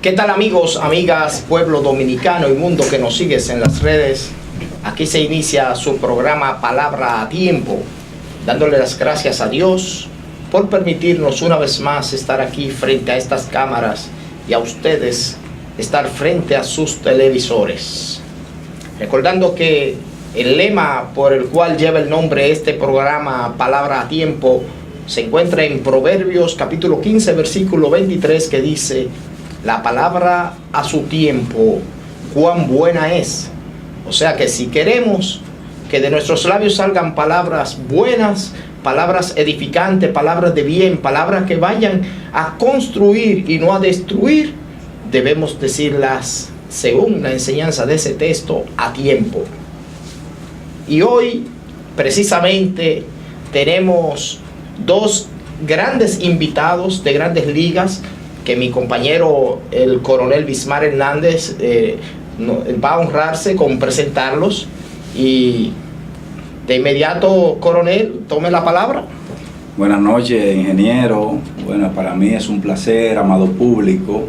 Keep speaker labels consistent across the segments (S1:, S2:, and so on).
S1: ¿Qué tal, amigos, amigas, pueblo dominicano y mundo que nos sigues en las redes? Aquí se inicia su programa Palabra a Tiempo, dándole las gracias a Dios por permitirnos una vez más estar aquí frente a estas cámaras y a ustedes estar frente a sus televisores. Recordando que el lema por el cual lleva el nombre este programa Palabra a Tiempo se encuentra en Proverbios capítulo 15 versículo 23, que dice: la palabra a su tiempo, cuán buena es. O sea que si queremos que de nuestros labios salgan palabras buenas, palabras edificantes, palabras de bien, palabras que vayan a construir y no a destruir, debemos decirlas según la enseñanza de ese texto a tiempo. Y hoy precisamente tenemos dos grandes invitados de grandes ligas que mi compañero el coronel Bismar Hernández va a honrarse con presentarlos. Y de inmediato, coronel, tome la palabra.
S2: Buenas noches, ingeniero. Bueno, para mí es un placer, amado público,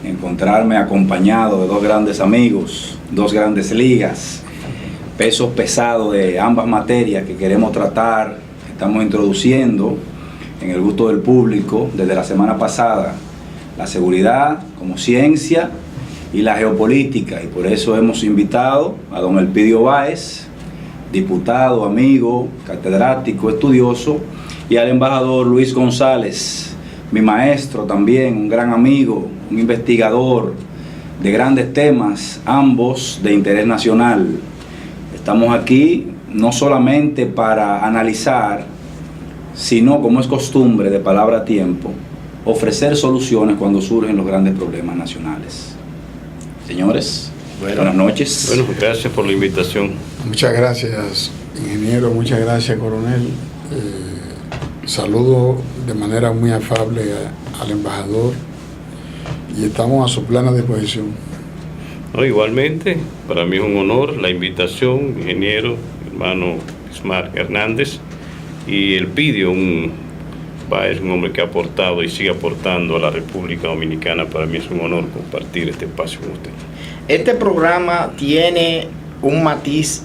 S2: encontrarme acompañado de dos grandes amigos, dos grandes ligas, pesos pesados de ambas materias que queremos tratar, que estamos introduciendo en el gusto del público desde la semana pasada: la seguridad como ciencia y la geopolítica. Y por eso hemos invitado a don Elpidio Báez, diputado, amigo, catedrático, estudioso, y al embajador Luis González, mi maestro también, un gran amigo, un investigador de grandes temas, ambos de interés nacional. Estamos aquí no solamente para analizar, sino, como es costumbre de Palabra a Tiempo, ofrecer soluciones cuando surgen los grandes problemas nacionales. Señores, buenas noches.
S3: Bueno, gracias por la invitación.
S4: Muchas gracias, ingeniero, muchas gracias, coronel. Saludo de manera muy afable al embajador y estamos a su plena disposición.
S3: No, igualmente, para mí es un honor la invitación, ingeniero, hermano Bismar Hernández, y Elpidio, es un hombre que ha aportado y sigue aportando a la República Dominicana. Para mí es un honor compartir este espacio con usted.
S1: Este programa tiene un matiz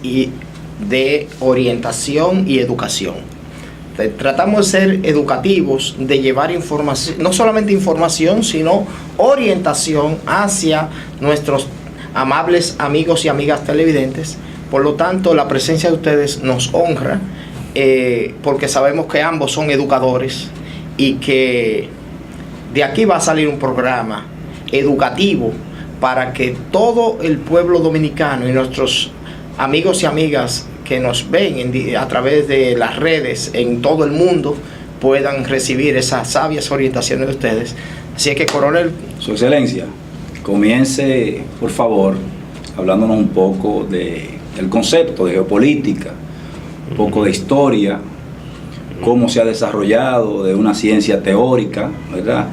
S1: de orientación y educación. Tratamos de ser educativos, de llevar información, no solamente información, sino orientación hacia nuestros amables amigos y amigas televidentes. Por lo tanto, la presencia de ustedes nos honra, porque sabemos que ambos son educadores y que de aquí va a salir un programa educativo para que todo el pueblo dominicano y nuestros amigos y amigas que nos ven a través de las redes en todo el mundo puedan recibir esas sabias orientaciones de ustedes. Así es que, coronel.
S2: Su Excelencia, comience, por favor, hablándonos un poco del concepto de geopolítica, un poco de historia, cómo se ha desarrollado de una ciencia teórica, ¿verdad?,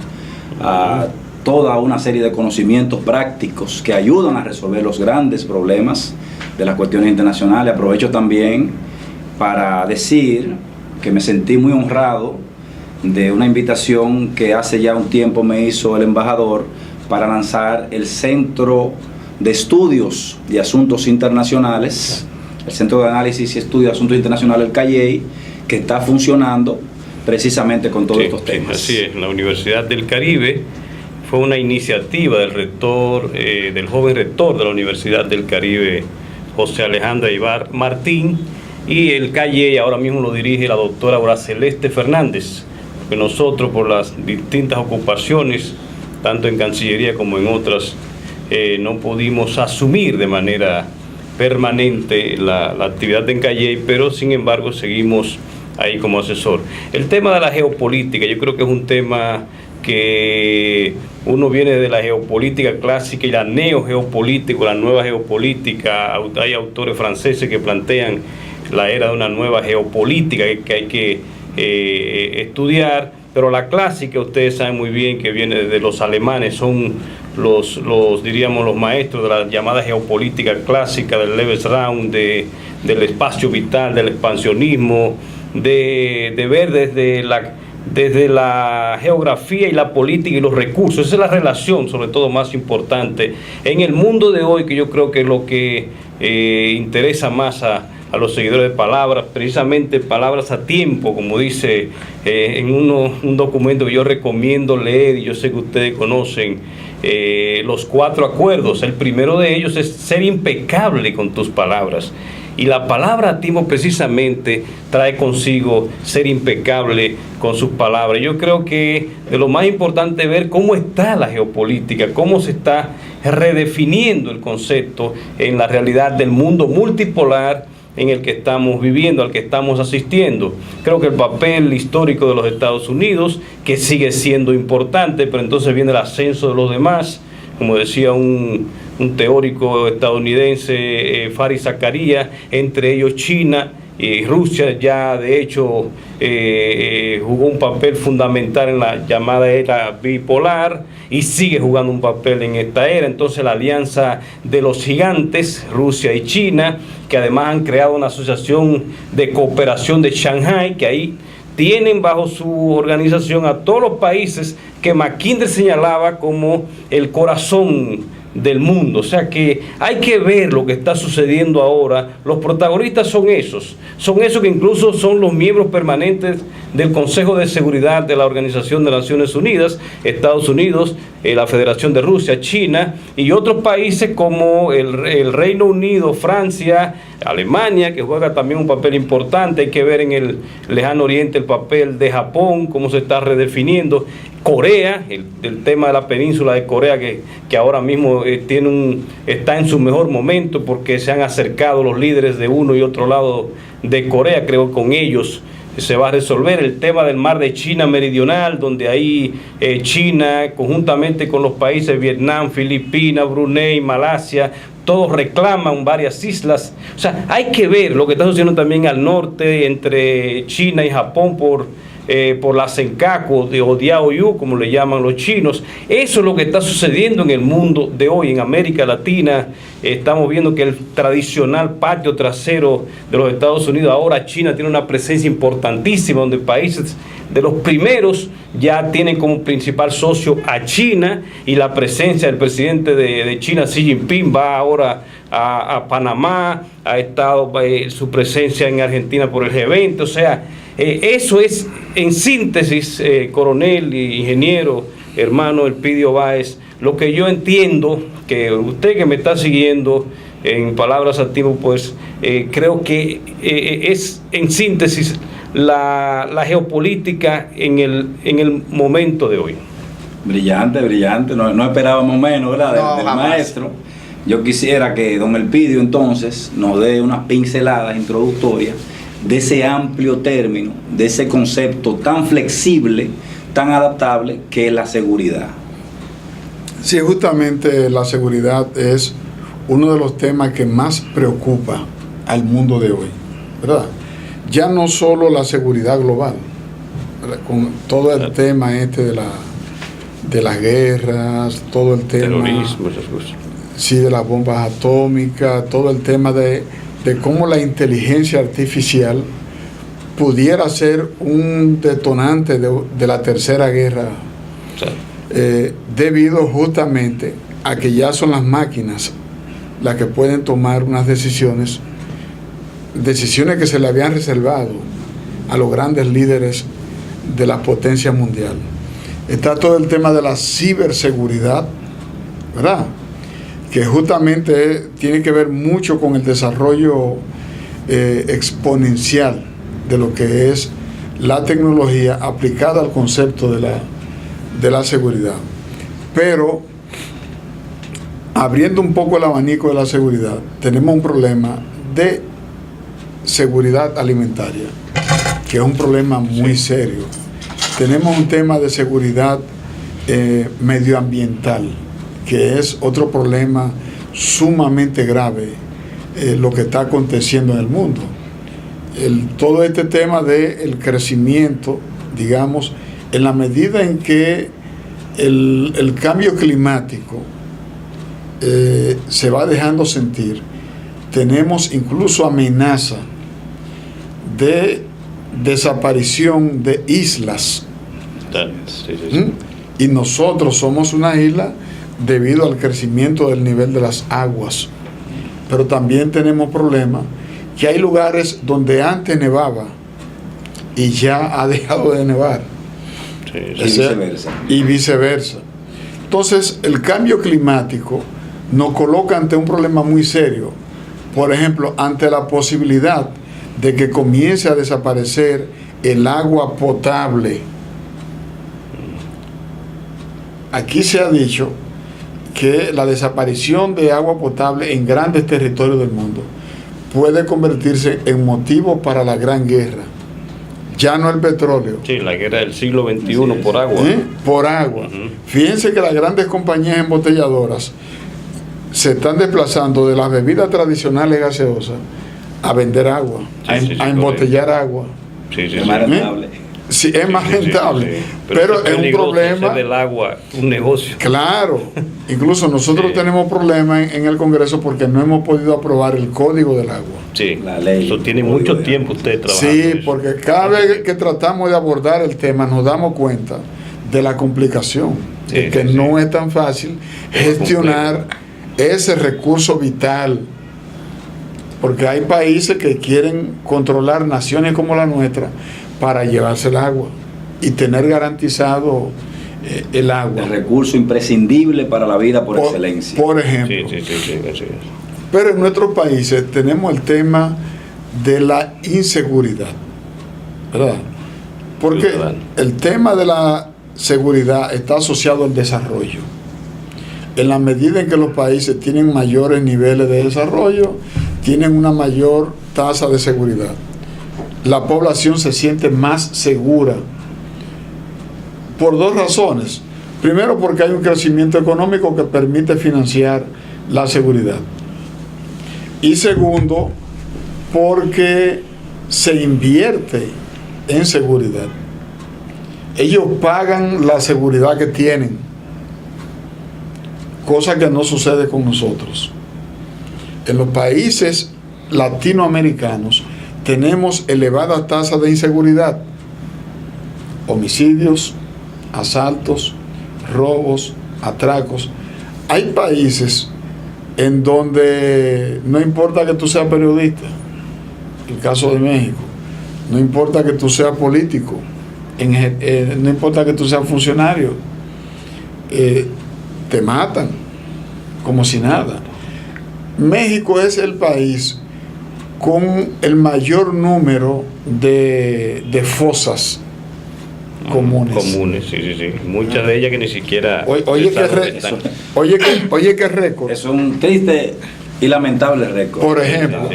S2: a toda una serie de conocimientos prácticos que ayudan a resolver los grandes problemas de las cuestiones internacionales. Aprovecho también para decir que me sentí muy honrado de una invitación que hace ya un tiempo me hizo el embajador para lanzar el Centro de Estudios de Asuntos Internacionales, el Centro de Análisis y Estudio de Asuntos Internacionales, el CAIEI, que está funcionando precisamente con todos estos temas.
S3: Así es, la Universidad del Caribe fue una iniciativa del rector, del joven rector de la Universidad del Caribe, José Alejandro Ibar Martín, y el CAIEI ahora mismo lo dirige la doctora Aura Celeste Fernández, porque nosotros, por las distintas ocupaciones, tanto en Cancillería como en otras, no pudimos asumir de manera permanente la actividad en CAIEI, pero sin embargo seguimos ahí como asesor. El tema de la geopolítica, yo creo que es un tema que uno viene de la geopolítica clásica y la neogeopolítica, la nueva geopolítica. Hay autores franceses que plantean la era de una nueva geopolítica que hay que estudiar, pero la clásica, ustedes saben muy bien que viene de los alemanes, son diríamos los maestros de la llamada geopolítica clásica, del Lebensraum, del espacio vital, del expansionismo, de ver desde desde la geografía y la política y los recursos. Esa es la relación, sobre todo, más importante en el mundo de hoy, que yo creo que es lo que interesa más a los seguidores de Palabras, precisamente palabras a tiempo, como dice en un documento que yo recomiendo leer, y yo sé que ustedes conocen, los 4 acuerdos. El primero de ellos es ser impecable con tus palabras. Y la palabra a tiempo precisamente trae consigo ser impecable con sus palabras. Yo creo que de lo más importante es ver cómo está la geopolítica, cómo se está redefiniendo el concepto en la realidad del mundo multipolar en el que estamos viviendo, al que estamos asistiendo. Creo que el papel histórico de los Estados Unidos, que sigue siendo importante, pero entonces viene el ascenso de los demás, como decía un teórico estadounidense, Farid Zakaria, entre ellos China y Rusia. Ya de hecho jugó un papel fundamental en la llamada era bipolar y sigue jugando un papel en esta era. Entonces la alianza de los gigantes, Rusia y China, que además han creado una asociación de cooperación de Shanghái, que ahí tienen bajo su organización a todos los países que Mackinder señalaba como el corazón del mundo. O sea que hay que ver lo que está sucediendo ahora. Los protagonistas son esos que incluso son los miembros permanentes del Consejo de Seguridad de la Organización de Naciones Unidas, Estados Unidos, la Federación de Rusia, China y otros países como el Reino Unido, Francia, Alemania, que juega también un papel importante. Hay que ver en el lejano oriente el papel de Japón, cómo se está redefiniendo. Corea, el tema de la península de Corea, que ahora mismo está en su mejor momento, porque se han acercado los líderes de uno y otro lado de Corea. Creo que con ellos se va a resolver el tema del mar de China Meridional, donde ahí China, conjuntamente con los países Vietnam, Filipinas, Brunei, Malasia, todos reclaman varias islas. O sea, hay que ver lo que está sucediendo también al norte entre China y Japón por la Senkaku o Diaoyu, como le llaman los chinos. Eso es lo que está sucediendo en el mundo de hoy, en América Latina. Estamos viendo que el tradicional patio trasero de los Estados Unidos, ahora China tiene una presencia importantísima, donde países de los primeros ya tienen como principal socio a China, y la presencia del presidente de China, Xi Jinping, va ahora a Panamá, ha estado su presencia en Argentina por el G20. O sea, eso es, en síntesis, coronel, ingeniero, hermano Elpidio Báez, lo que yo entiendo, que usted que me está siguiendo en Palabras a Tiempo, pues creo que es, en síntesis, la geopolítica en el momento de hoy.
S2: Brillante, brillante, no esperábamos menos, ¿verdad? Del maestro. Yo quisiera que don Elpidio entonces nos dé unas pinceladas introductorias de ese amplio término, de ese concepto tan flexible, tan adaptable, que es la seguridad.
S4: Sí, justamente la seguridad es uno de los temas que más preocupa al mundo de hoy, ¿verdad? Ya no solo la seguridad global, ¿verdad? Con todo el tema de las guerras, todo el tema,
S3: terrorismo, esas cosas.
S4: Sí, de las bombas atómicas, todo el tema de cómo la inteligencia artificial pudiera ser un detonante de la tercera guerra, debido justamente a que ya son las máquinas las que pueden tomar unas decisiones que se le habían reservado a los grandes líderes de la potencia mundial. Está todo el tema de la ciberseguridad, ¿verdad?, que justamente tiene que ver mucho con el desarrollo exponencial de lo que es la tecnología aplicada al concepto de la seguridad. Pero, abriendo un poco el abanico de la seguridad, tenemos un problema de seguridad alimentaria, que es un problema muy serio. Tenemos un tema de seguridad medioambiental, que es otro problema sumamente grave, lo que está aconteciendo en el mundo. Todo este tema del crecimiento, digamos, en la medida en que el cambio climático se va dejando sentir, tenemos incluso amenaza de desaparición de islas Y nosotros somos una isla debido al crecimiento del nivel de las aguas. Pero también tenemos problemas que hay lugares donde antes nevaba y ya ha dejado de nevar. Y viceversa. Entonces, el cambio climático nos coloca ante un problema muy serio. Por ejemplo, ante la posibilidad de que comience a desaparecer el agua potable. Aquí se ha dicho que la desaparición de agua potable en grandes territorios del mundo puede convertirse en motivo para la Gran Guerra. Ya no el petróleo.
S3: Sí, la guerra del siglo XXI por agua.
S4: Por agua. Fíjense que las grandes compañías embotelladoras se están desplazando de las bebidas tradicionales gaseosas a vender agua, a embotellar agua.
S2: Es más rentable.
S4: Sí, es más rentable. Pero es un problema.
S3: Hacer del agua un negocio.
S4: Claro. Incluso nosotros tenemos problemas en el Congreso porque no hemos podido aprobar el Código del Agua.
S3: Sí,
S2: la ley.
S3: Eso tiene mucho tiempo usted trabajando.
S4: Sí, porque cada vez que tratamos de abordar el tema nos damos cuenta de la complicación, de que no es tan fácil gestionar ese recurso vital. Porque hay países que quieren controlar naciones como la nuestra para llevarse el agua y tener garantizado el agua.
S2: El recurso imprescindible para la vida por excelencia.
S4: Por ejemplo.
S3: Sí.
S4: Pero en nuestros países tenemos el tema de la inseguridad, ¿verdad? Porque el tema de la seguridad está asociado al desarrollo. En la medida en que los países tienen mayores niveles de desarrollo, tienen una mayor tasa de seguridad. La población se siente más segura por dos razones. Primero, porque hay un crecimiento económico que permite financiar la seguridad. Y segundo, porque se invierte en seguridad. Ellos pagan la seguridad que tienen, cosa que no sucede con nosotros. En los países latinoamericanos tenemos elevadas tasas de inseguridad, homicidios, asaltos, robos, atracos. Hay países en donde no importa que tú seas periodista, el caso de México, no importa que tú seas político, no importa que tú seas funcionario, te matan como si nada. México es el país con el mayor número de fosas comunes.
S3: Sí. Muchas de ellas que ni siquiera...
S4: Oye, qué récord.
S2: Es un triste y lamentable récord.
S4: Por ejemplo,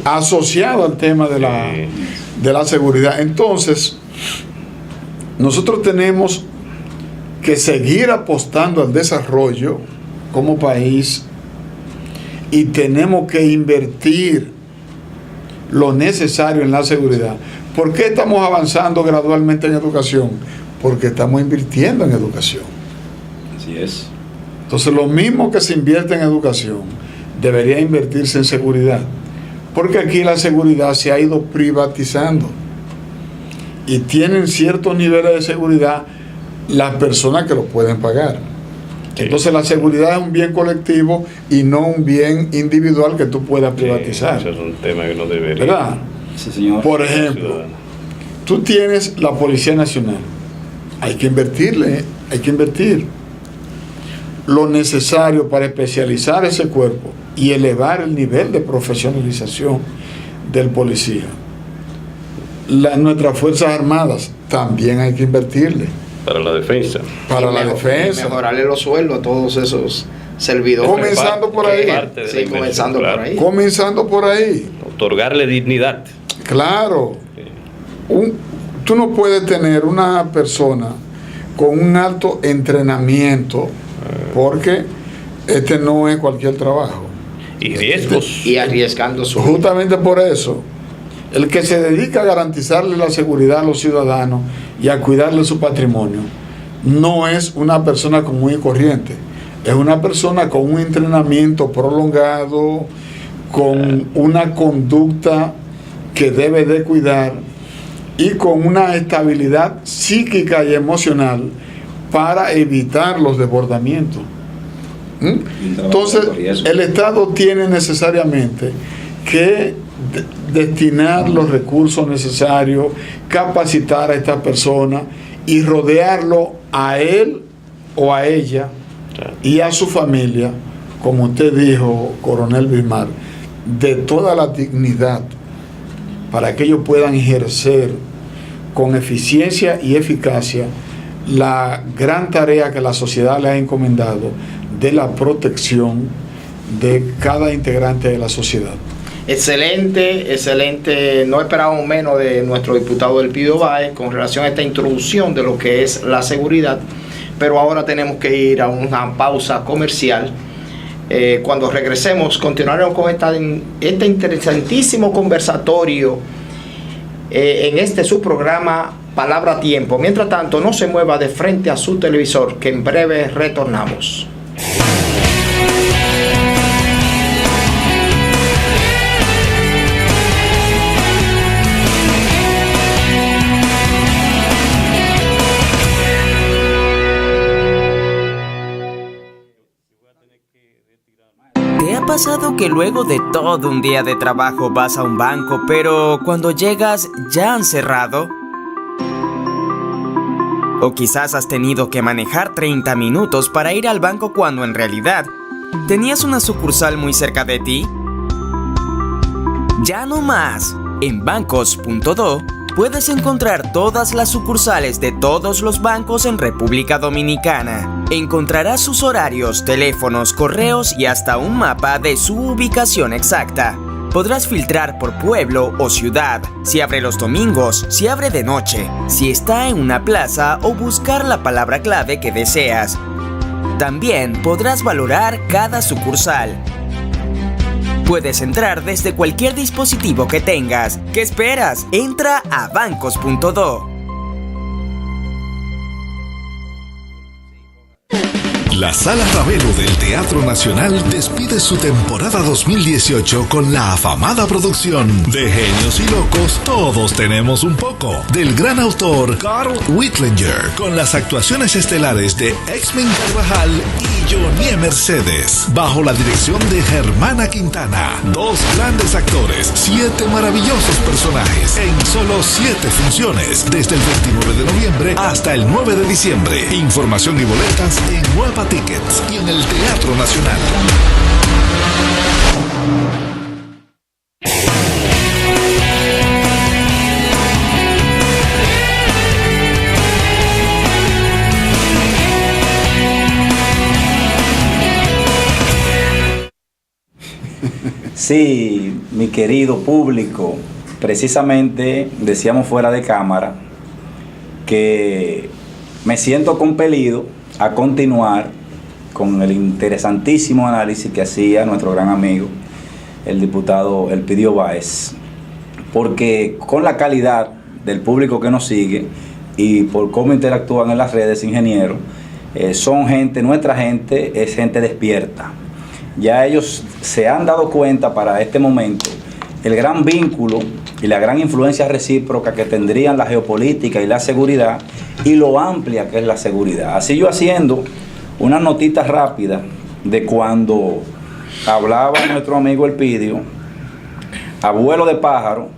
S4: asociado al tema de la seguridad. Entonces, nosotros tenemos que seguir apostando al desarrollo como país y tenemos que invertir lo necesario en la seguridad. ¿Por qué estamos avanzando gradualmente en educación? Porque estamos invirtiendo en educación.
S2: Así es.
S4: Entonces, lo mismo que se invierte en educación debería invertirse en seguridad, porque aquí la seguridad se ha ido privatizando y tienen ciertos niveles de seguridad las personas que lo pueden pagar. Entonces la seguridad es un bien colectivo y no un bien individual que tú puedas privatizar.
S3: Eso es un tema que no debería.
S4: ¿Verdad?
S2: Sí, señor.
S4: Por ejemplo, tú tienes la Policía Nacional. Hay que invertir lo necesario para especializar ese cuerpo y elevar el nivel de profesionalización del policía. Nuestras Fuerzas Armadas también hay que invertirle.
S3: Para la defensa.
S4: Para la defensa.
S1: Mejorarle los sueldos a todos esos servidores.
S4: Comenzando por ahí.
S1: Sí, comenzando por ahí.
S4: Comenzando por ahí.
S3: Otorgarle dignidad.
S4: Claro. Tú no puedes tener una persona con un alto entrenamiento porque este no es cualquier trabajo.
S3: Y riesgos.
S1: Y arriesgando su...
S4: Justamente por eso, el que se dedica a garantizarle la seguridad a los ciudadanos y a cuidarle su patrimonio, no es una persona común y corriente. Es una persona con un entrenamiento prolongado, con una conducta que debe de cuidar y con una estabilidad psíquica y emocional para evitar los desbordamientos. Entonces, el Estado tiene necesariamente que destinar los recursos necesarios, capacitar a esta persona y rodearlo a él o a ella y a su familia, como usted dijo, Coronel Bismar, de toda la dignidad para que ellos puedan ejercer con eficiencia y eficacia la gran tarea que la sociedad le ha encomendado de la protección de cada integrante de la sociedad.
S1: Excelente, excelente. No esperábamos menos de nuestro diputado Elpidio Báez con relación a esta introducción de lo que es la seguridad, pero ahora tenemos que ir a una pausa comercial. Cuando regresemos continuaremos con este interesantísimo conversatorio en este su programa Palabra a Tiempo. Mientras tanto, no se mueva de frente a su televisor, que en breve retornamos.
S5: ¿Te ha pasado que luego de todo un día de trabajo vas a un banco, pero cuando llegas ya han cerrado? O quizás has tenido que manejar 30 minutos para ir al banco cuando en realidad tenías una sucursal muy cerca de ti. Ya no más. En bancos.do puedes encontrar todas las sucursales de todos los bancos en República Dominicana. Encontrarás sus horarios, teléfonos, correos y hasta un mapa de su ubicación exacta. Podrás filtrar por pueblo o ciudad, si abre los domingos, si abre de noche, si está en una plaza o buscar la palabra clave que deseas. También podrás valorar cada sucursal. Puedes entrar desde cualquier dispositivo que tengas. ¿Qué esperas? Entra a bancos.do.
S6: La Sala Ravelo del Teatro Nacional despide su temporada 2018 con la afamada producción de Genios y Locos, Todos Tenemos un Poco, del gran autor Carl Whitlinger, con las actuaciones estelares de Exmen Carvajal y Johnny Mercedes, bajo la dirección de Germana Quintana. 2 grandes actores, 7 maravillosos personajes, en solo 7 funciones, desde el 29 de noviembre hasta el 9 de diciembre. Información y boletas en Nueva Tickets y en el Teatro Nacional.
S2: Sí, mi querido público, precisamente decíamos fuera de cámara que me siento compelido a continuar con el interesantísimo análisis que hacía nuestro gran amigo, el diputado Elpidio Báez, porque con la calidad del público que nos sigue y por cómo interactúan en las redes, ingenieros, son gente, nuestra gente es gente despierta. Ya ellos se han dado cuenta para este momento el gran vínculo y la gran influencia recíproca que tendrían la geopolítica y la seguridad y lo amplia que es la seguridad. Así yo haciendo una notita rápida de cuando hablaba nuestro amigo Elpidio, abuelo de pájaro,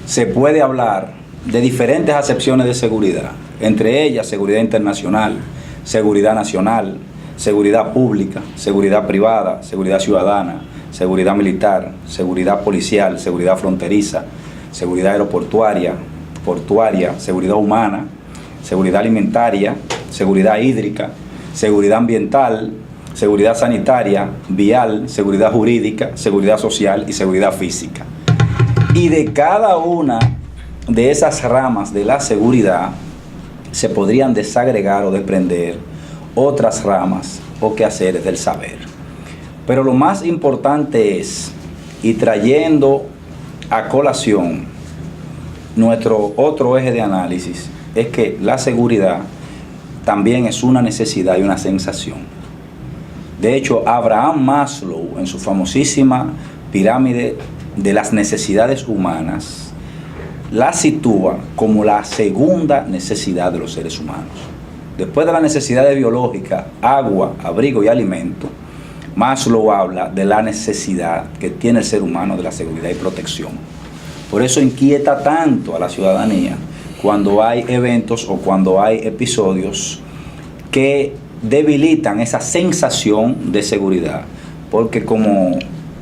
S2: se puede hablar de diferentes acepciones de seguridad, entre ellas seguridad internacional, seguridad nacional, seguridad pública, seguridad privada, seguridad ciudadana, seguridad militar, seguridad policial, seguridad fronteriza, seguridad aeroportuaria, portuaria, seguridad humana, seguridad alimentaria, seguridad hídrica, seguridad ambiental, seguridad sanitaria, vial, seguridad jurídica, seguridad social y seguridad física. Y de cada una de esas ramas de la seguridad se podrían desagregar o desprender otras ramas o quehaceres del saber. Pero lo más importante es, y trayendo a colación nuestro otro eje de análisis, es que la seguridad también es una necesidad y una sensación. De hecho, Abraham Maslow, en su famosísima pirámide de las necesidades humanas, la sitúa como la segunda necesidad de los seres humanos. Después de la necesidad biológica, agua, abrigo y alimento, Maslow habla de la necesidad que tiene el ser humano de la seguridad y protección. Por eso inquieta tanto a la ciudadanía cuando hay eventos o cuando hay episodios que debilitan esa sensación de seguridad. Porque como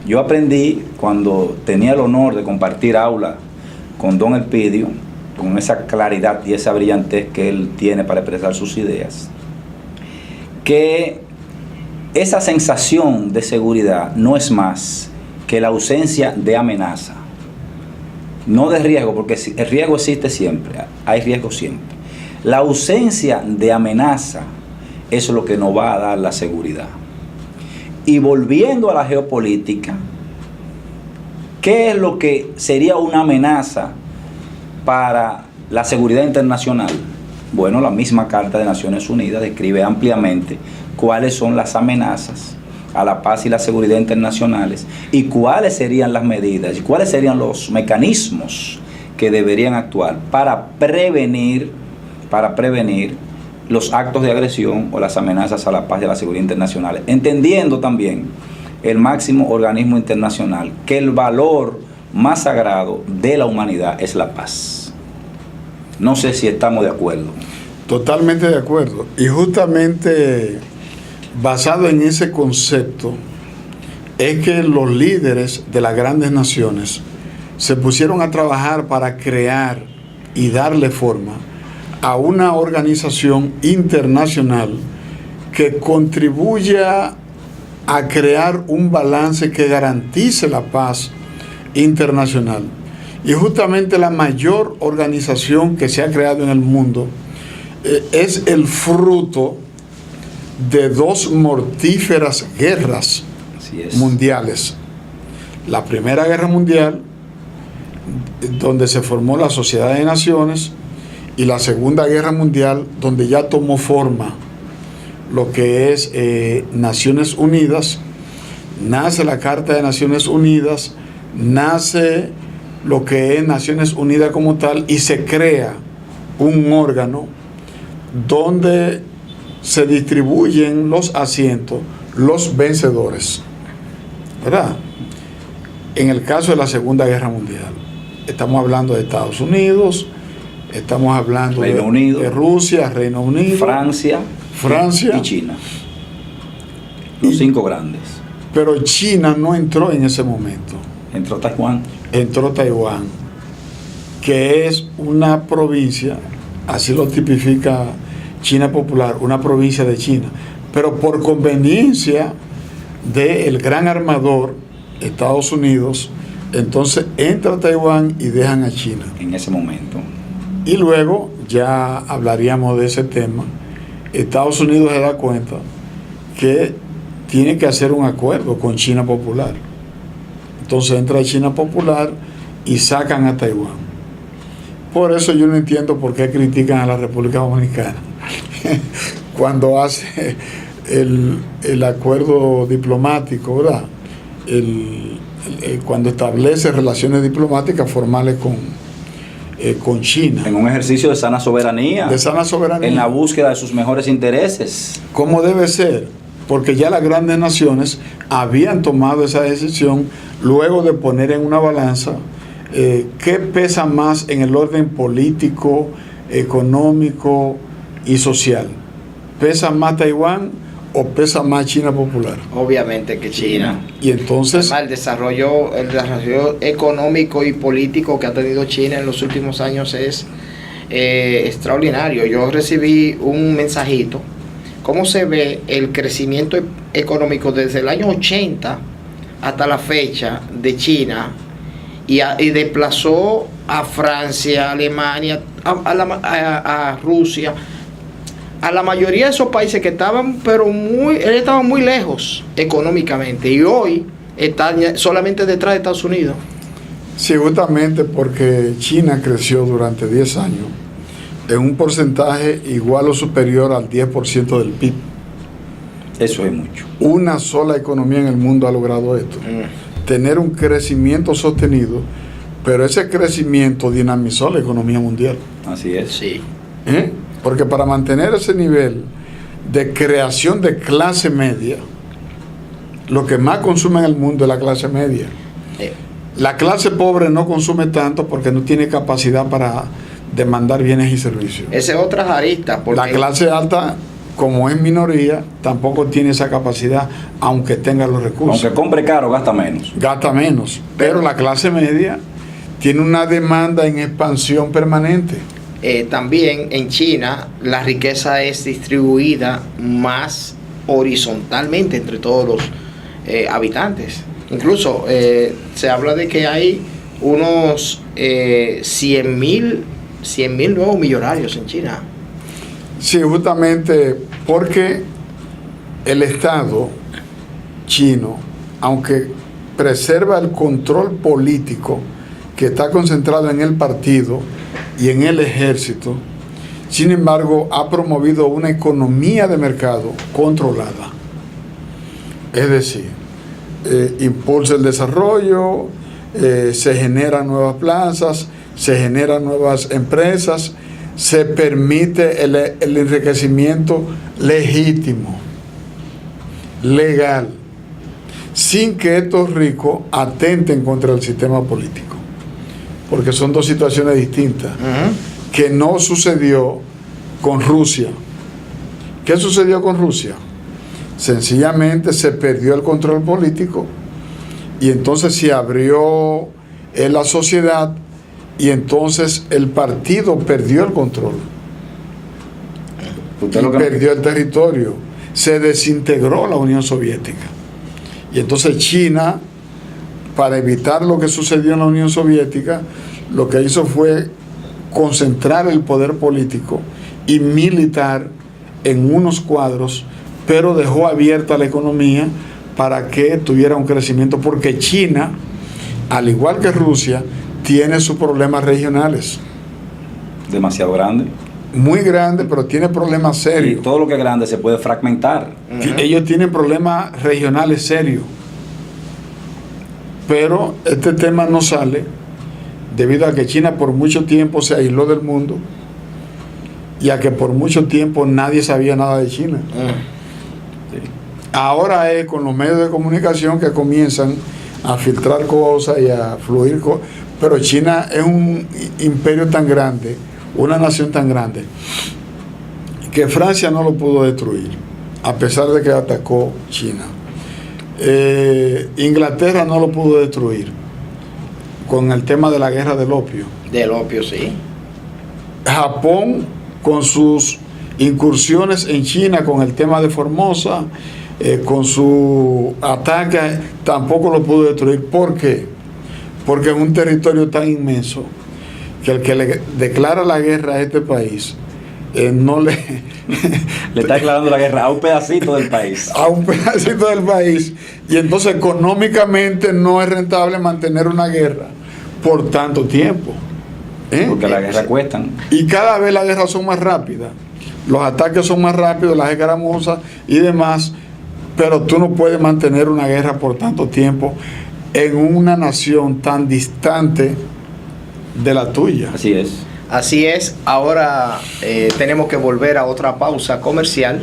S2: yo aprendí cuando tenía el honor de compartir aula con don Elpidio, con esa claridad y esa brillantez que él tiene para expresar sus ideas, que esa sensación de seguridad no es más que la ausencia de amenaza, no de riesgo, porque el riesgo existe siempre, hay riesgo siempre. La ausencia de amenaza es lo que nos va a dar la seguridad. Y volviendo a la geopolítica, ¿qué es lo que sería una amenaza para la seguridad internacional? Bueno, la misma Carta de Naciones Unidas describe ampliamente cuáles son las amenazas a la paz y la seguridad internacionales y cuáles serían las medidas y cuáles serían los mecanismos que deberían actuar para prevenir los actos de agresión o las amenazas a la paz y a la seguridad internacional, entendiendo también el máximo organismo internacional que el valor más sagrado de la humanidad es la paz. No sé si estamos de acuerdo.
S4: Totalmente de acuerdo. Y justamente basado en ese concepto es que los líderes de las grandes naciones se pusieron a trabajar para crear y darle forma a una organización internacional que contribuya a crear un balance que garantice la paz internacional. Y justamente la mayor organización que se ha creado en el mundo es el fruto de dos mortíferas guerras mundiales. La Primera Guerra Mundial, donde se formó la Sociedad de Naciones, y la Segunda Guerra Mundial, donde ya tomó forma lo que es Naciones Unidas. Nace la Carta de Naciones Unidas, nace lo que es Naciones Unidas como tal, y se crea un órgano donde se distribuyen los asientos, los vencedores, ¿verdad? En el caso de la Segunda Guerra Mundial, estamos hablando de Estados Unidos, estamos hablando de Rusia, Reino Unido,
S2: Francia y China. Los cinco grandes.
S4: Pero China no entró en ese momento.
S2: Entró Taiwán.
S4: Entró Taiwán, que es una provincia, así lo tipifica China Popular, una provincia de China. Pero por conveniencia del gran armador, Estados Unidos, entonces entra Taiwán y dejan a China.
S2: En ese momento.
S4: Y luego, ya hablaríamos de ese tema, Estados Unidos se da cuenta que tiene que hacer un acuerdo con China Popular. Entonces entra China Popular y sacan a Taiwán. Por eso yo no entiendo por qué critican a la República Dominicana cuando hace el acuerdo diplomático, ¿verdad? Cuando establece relaciones diplomáticas formales con China.
S2: En un ejercicio de sana soberanía.
S4: De sana soberanía.
S2: En la búsqueda de sus mejores intereses.
S4: Como debe ser, porque ya las grandes naciones habían tomado esa decisión luego de poner en una balanza qué pesa más en el orden político, económico y social. ¿Pesa más Taiwán o pesa más China Popular?
S1: Obviamente que China.
S4: Y entonces
S1: además, el desarrollo económico y político que ha tenido China en los últimos años es extraordinario. Yo recibí un mensajito. ¿Cómo se ve el crecimiento económico desde el año 80 hasta la fecha de China? Y desplazó a Francia, a Alemania, a Rusia, a la mayoría de esos países que estaban, él estaba muy lejos económicamente, y hoy está solamente detrás de Estados Unidos.
S4: Sí, justamente porque China creció durante 10 años en un porcentaje igual o superior al 10% del PIB.
S2: Eso es mucho.
S4: Una sola economía en el mundo ha logrado esto. Tener un crecimiento sostenido pero ese crecimiento dinamizó la economía mundial.
S2: Así es.
S1: Sí.
S4: Porque para mantener ese nivel de creación de clase media, lo que más consume en el mundo es la clase media. La clase pobre no consume tanto porque no tiene capacidad para demandar bienes y servicios.
S1: Esa es otra arista. Porque
S4: La clase alta, como es minoría, tampoco tiene esa capacidad, aunque tenga los recursos.
S2: Aunque compre caro, gasta menos.
S4: Gasta menos. Pero la clase media tiene una demanda en expansión permanente.
S1: También en China la riqueza es distribuida más horizontalmente entre todos los habitantes. Incluso se habla de que hay unos 100.000 nuevos millonarios en China.
S4: Sí, justamente porque el Estado chino, aunque preserva el control político que está concentrado en el partido y en el ejército, sin embargo ha promovido una economía de mercado controlada. Es decir, impulsa el desarrollo, se generan nuevas plazas, se generan nuevas empresas, se permite el enriquecimiento legítimo, legal, sin que estos ricos atenten contra el sistema político, porque son dos situaciones distintas, que no sucedió con Rusia. ¿Qué sucedió con Rusia? Sencillamente se perdió el control político y entonces se abrió la sociedad y entonces el partido perdió el control y perdió el territorio, se desintegró la Unión Soviética. Y entonces China, para evitar lo que sucedió en la Unión Soviética, lo que hizo fue concentrar el poder político y militar en unos cuadros, pero dejó abierta la economía para que tuviera un crecimiento, porque China, al igual que Rusia, tiene sus problemas regionales.
S2: Demasiado grande.
S4: Muy grande, pero tiene problemas serios.
S2: Y todo lo que es grande se puede fragmentar.
S4: Ellos tienen problemas regionales serios. Pero este tema no sale debido a que China por mucho tiempo se aisló del mundo y a que por mucho tiempo nadie sabía nada de China. Sí. Ahora es con los medios de comunicación que comienzan a filtrar cosas y a fluir cosas. Pero China es un imperio tan grande, una nación tan grande, que Francia no lo pudo destruir, a pesar de que atacó China. Inglaterra no lo pudo destruir con el tema de la guerra del opio.
S1: Del opio, sí.
S4: Japón, con sus incursiones en China, con el tema de Formosa, con su ataque, tampoco lo pudo destruir. ¿Por qué? Porque es un territorio tan inmenso que el que le declara la guerra a este país no le
S2: está declarando la guerra a un pedacito del país.
S4: A un pedacito del país. Y entonces económicamente no es rentable mantener una guerra por tanto tiempo.
S2: Porque las guerras cuestan.
S4: Y cada vez las guerras son más rápidas. Los ataques son más rápidos, las escaramuzas y demás. Pero tú no puedes mantener una guerra por tanto tiempo en una nación tan distante de la tuya.
S2: Así es.
S1: Así es. Ahora tenemos que volver a otra pausa comercial.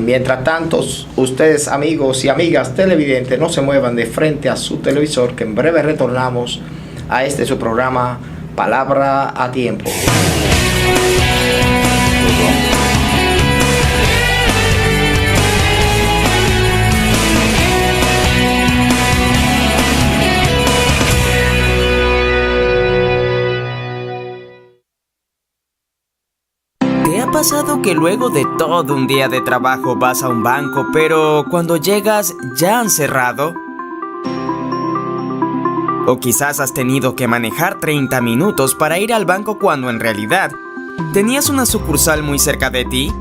S1: Mientras tanto, ustedes, amigos y amigas televidentes, no se muevan de frente a su televisor, que en breve retornamos a su programa Palabra a Tiempo.
S5: ¿Te ha pasado que luego de todo un día de trabajo vas a un banco, pero cuando llegas ya han cerrado? O quizás has tenido que manejar 30 minutos para ir al banco cuando en realidad tenías una sucursal muy cerca de ti.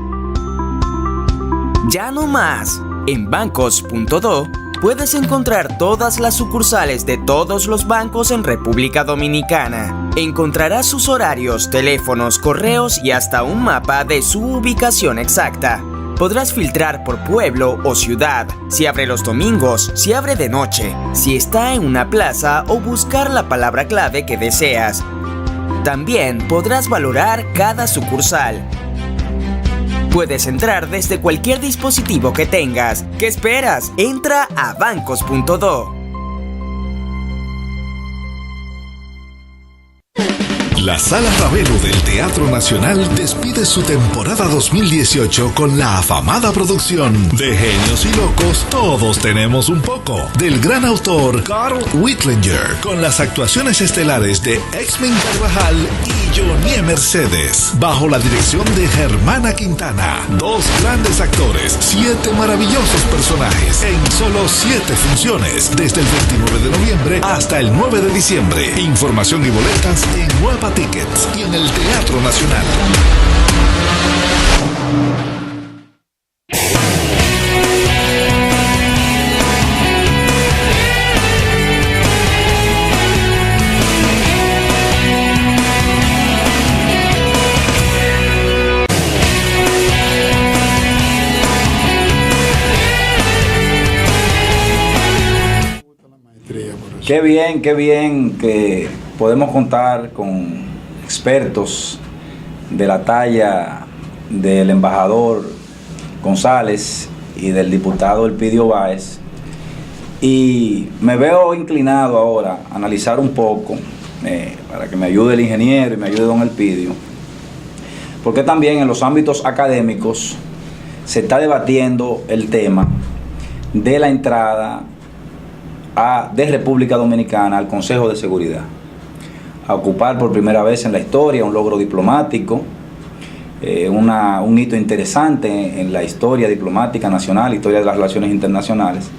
S5: Ya no más. En bancos.do puedes encontrar todas las sucursales de todos los bancos en República Dominicana. Encontrarás sus horarios, teléfonos, correos y hasta un mapa de su ubicación exacta. Podrás filtrar por pueblo o ciudad, si abre los domingos, si abre de noche, si está en una plaza o buscar la palabra clave que deseas. También podrás valorar cada sucursal. Puedes entrar desde cualquier dispositivo que tengas. ¿Qué esperas? Entra a bancos.do.
S6: La Sala Ravelo del Teatro Nacional despide su temporada 2018 con la afamada producción de Genios y Locos, Todos Tenemos un Poco, del gran autor Carl Whitlinger, con las actuaciones estelares de Exmen Carvajal y Johnny Mercedes, bajo la dirección de Germana Quintana. 2 grandes actores, 7 maravillosos personajes, en solo 7 funciones, desde el 29 de noviembre hasta el 9 de diciembre. Información y boletas en Nueva Tickets y en el Teatro Nacional.
S2: Qué bien que podemos contar con expertos de la talla del embajador González y del diputado Elpidio Báez, y me veo inclinado ahora a analizar un poco, para que me ayude el ingeniero y me ayude don Elpidio, porque también en los ámbitos académicos se está debatiendo el tema de la entrada de República Dominicana al Consejo de Seguridad, a ocupar por primera vez en la historia un logro diplomático, un hito interesante en la historia diplomática nacional, historia de las relaciones internacionales.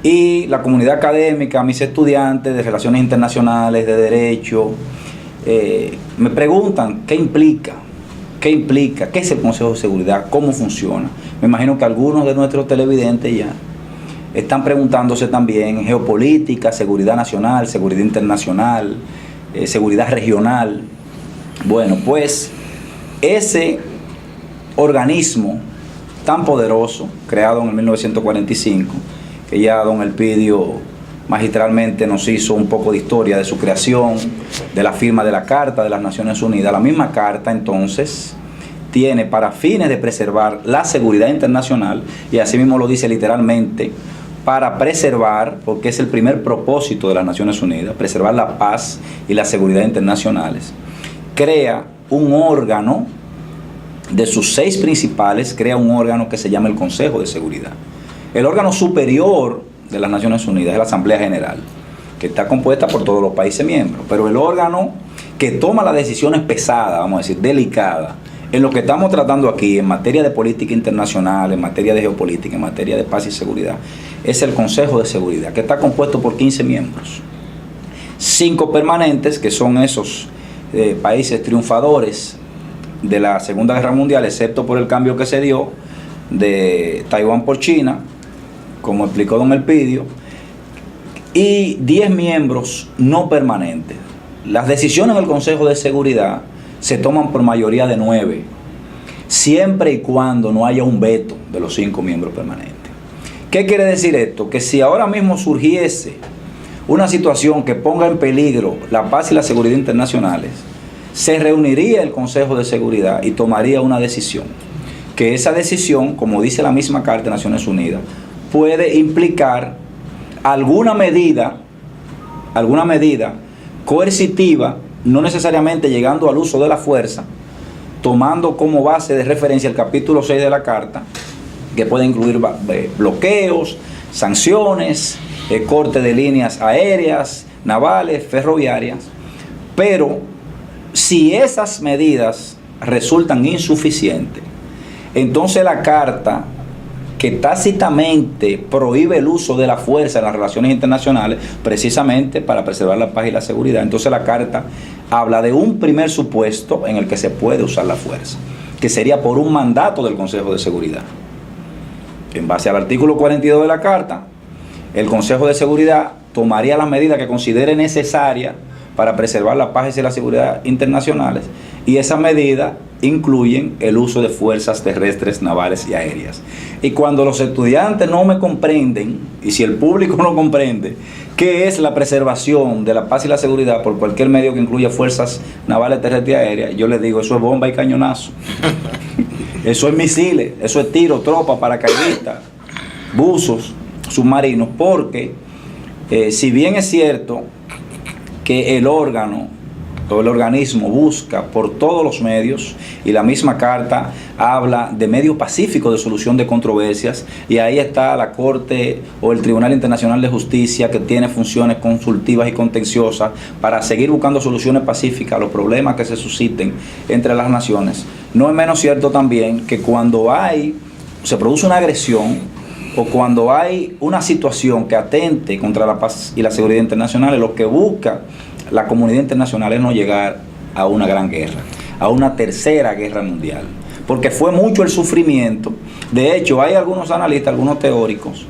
S2: Y la comunidad académica, mis estudiantes de relaciones internacionales, de derecho, me preguntan qué implica, qué es el Consejo de Seguridad, cómo funciona. Me imagino que algunos de nuestros televidentes ya están preguntándose también geopolítica, seguridad nacional, seguridad internacional, seguridad regional. Bueno, pues ese organismo tan poderoso, creado en el 1945, que ya don Elpidio magistralmente nos hizo un poco de historia de su creación, de la firma de la Carta de las Naciones Unidas. La misma Carta, entonces, tiene para fines de preservar la seguridad internacional, y así mismo lo dice literalmente, para preservar, porque es el primer propósito de las Naciones Unidas, preservar la paz y la seguridad internacionales. Crea un órgano, de sus 6 principales, crea un órgano que se llama el Consejo de Seguridad. El órgano superior de las Naciones Unidas es la Asamblea General, que está compuesta por todos los países miembros, pero el órgano que toma las decisiones pesadas, vamos a decir, delicadas, en lo que estamos tratando aquí, en materia de política internacional, en materia de geopolítica, en materia de paz y seguridad, es el Consejo de Seguridad, que está compuesto por 15 miembros. 5 permanentes, que son esos países triunfadores de la Segunda Guerra Mundial, excepto por el cambio que se dio de Taiwán por China, como explicó don Elpidio, y 10 miembros no permanentes. Las decisiones del Consejo de Seguridad se toman por mayoría de 9, siempre y cuando no haya un veto de los 5 miembros permanentes. ¿Qué quiere decir esto? Que si ahora mismo surgiese una situación que ponga en peligro la paz y la seguridad internacionales, se reuniría el Consejo de Seguridad y tomaría una decisión. Que esa decisión, como dice la misma Carta de Naciones Unidas, puede implicar alguna medida coercitiva, no necesariamente llegando al uso de la fuerza, tomando como base de referencia el capítulo 6 de la Carta, que puede incluir bloqueos, sanciones, corte de líneas aéreas, navales, ferroviarias. Pero si esas medidas resultan insuficientes, entonces la Carta, que tácitamente prohíbe el uso de la fuerza en las relaciones internacionales, precisamente para preservar la paz y la seguridad, entonces la Carta habla de un primer supuesto en el que se puede usar la fuerza, que sería por un mandato del Consejo de Seguridad. En base al artículo 42 de la Carta, el Consejo de Seguridad tomaría las medidas que considere necesarias para preservar la paz y la seguridad internacionales, y esas medidas incluyen el uso de fuerzas terrestres, navales y aéreas. Y cuando los estudiantes no me comprenden, y si el público no comprende, qué es la preservación de la paz y la seguridad por cualquier medio que incluya fuerzas navales, terrestres y aéreas, yo les digo, eso es bomba y cañonazo. Eso es misiles, eso es tiro, tropa, paracaidistas, buzos, submarinos, porque si bien es cierto que el órgano o el organismo busca por todos los medios, y la misma carta habla de medios pacíficos de solución de controversias, y ahí está la Corte o el Tribunal Internacional de Justicia, que tiene funciones consultivas y contenciosas para seguir buscando soluciones pacíficas a los problemas que se susciten entre las naciones. No es menos cierto también que cuando se produce una agresión o cuando hay una situación que atente contra la paz y la seguridad internacional, lo que busca la comunidad internacional es no llegar a una gran guerra, a una tercera guerra mundial, porque fue mucho el sufrimiento. De hecho, hay algunos analistas, algunos teóricos,